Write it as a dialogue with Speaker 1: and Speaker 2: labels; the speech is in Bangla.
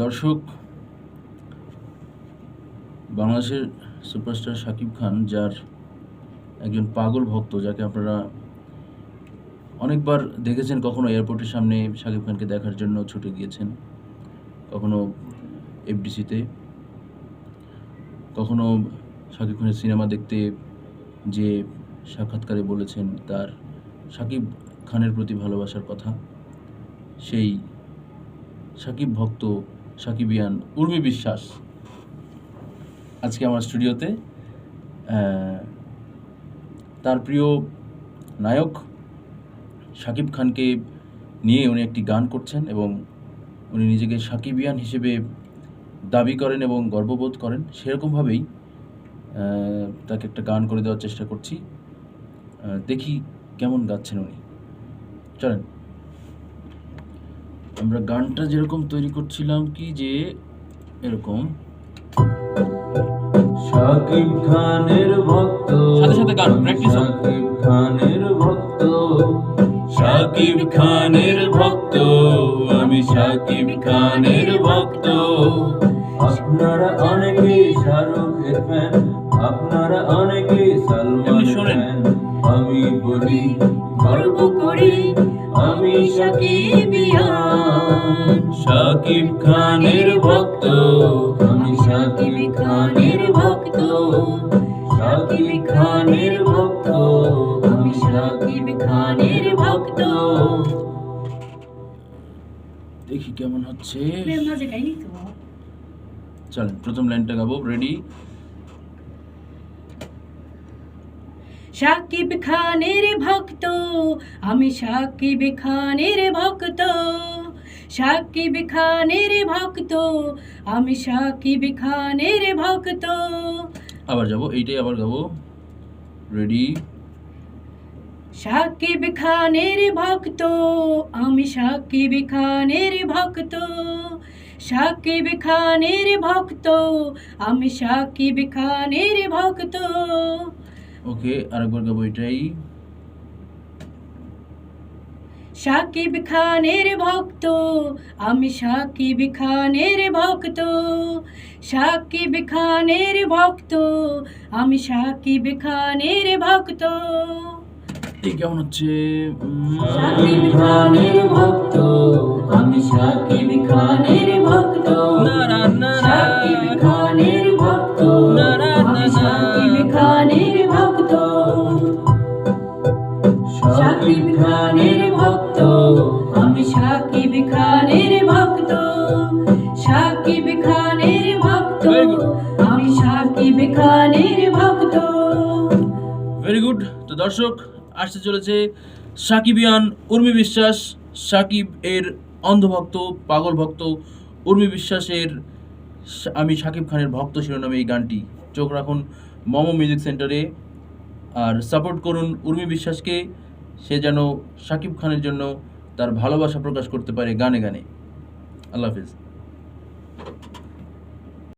Speaker 1: দর্শক, বাংলাদেশের সুপারস্টার শাকিব খান, যার একজন পাগল ভক্ত, যাকে আপনারা অনেকবার দেখেছেন, কখনো এয়ারপোর্টের সামনে শাকিব খানকে দেখার জন্য ছুটে গিয়েছেন, কখনো এফডিসিতে, কখনো শাকিব খানের সিনেমা দেখতে যে সাক্ষাৎকারে বলেছেন তার শাকিব খানের প্রতি ভালোবাসার কথা। সেই শাকিব ভক্ত, শাকিবিয়ান উর্মি বিশ্বাস আজকে আমার স্টুডিওতে। তার প্রিয় নায়ক শাকিব খানকে নিয়ে উনি একটি গান করছেন এবং উনি নিজেকে শাকিবিয়ান হিসেবে দাবি করেন এবং গর্ববোধ করেন। সেরকমভাবেই তাকে একটা গান করে দেওয়ার চেষ্টা করছি। দেখি কেমন গাচ্ছেন উনি। চলেন, আমরা গানটা যেরকম তৈরি করছিলাম কি যে এরকম
Speaker 2: শাকিব খানের ভক্ত,
Speaker 1: সাথে সাথে গান প্র্যাকটিস হবে।
Speaker 2: শাকিব খানের ভক্ত, শাকিব খানের ভক্ত, আমি শাকিব খানের ভক্ত। আপনারা অনেকে শাহরুখের ফ্যান, আপনারা অনেকে সালমানের ফ্যান। আমি বলি গর্ব করি আমি শাকিবিয়ান। শাকিব খানের ভক্ত, আমি শাকিব খানের ভক্ত, শাকিব খানের ভক্ত, আমি শাকিব খানের ভক্ত।
Speaker 1: দেখি কেমন হচ্ছে। চলেন, প্রথম লাইনটা গাবো। রেডি?
Speaker 3: শাকিব খানের ভক্ত, আমি শাকিব খানের ভক্ত, শাকিব খানের ভক্ত, আমি শাকিব খানের ভক্ত।
Speaker 1: আবার যাবো, এইটাই আবার গাবো। রেডি?
Speaker 3: শাকিব খানের ভক্ত, আমি শাকিব খানের ভক্ত, শাকিব খানের ভক্ত, আমি শাকিব খানের ভক্ত।
Speaker 1: ওকে, আরেকবার গাবো এটাই।
Speaker 3: শাকিব খানের ভক্ত, আমি শাকিব খানের ভক্ত, শাকিব খানের ভক্ত, আমি শাকিব খানের ভক্ত।
Speaker 1: এই কেমন হচ্ছে?
Speaker 3: শাকিব খানের ভক্ত, আমি শাকিব খানের ভক্ত, শাকিব খানের ভক্ত, আমি শাকিব খানের ভক্ত, শাকিব খানের ভক্ত, আমি শাকিব খানের ভক্ত, শাকিব খানের ভক্ত, আমি শাকিব খানের ভক্ত।
Speaker 1: Very good. তো দর্শক, আসতে চলেছে শাকিবিয়ান উর্মি বিশ্বাস, শাকিব এর অন্ধভক্ত, পাগল ভক্ত উর্মি বিশ্বাসের আমি শাকিব খানের ভক্ত শিরোনামে এই গানটি। চোখ রাখুন মমো মিউজিক সেন্টারে, আর সাপোর্ট করুন উর্মি বিশ্বাসকে, সে যেন শাকিব খানের জন্য তার ভালোবাসা প্রকাশ করতে পারে গানে গানে। আল্লাহ হাফিজ।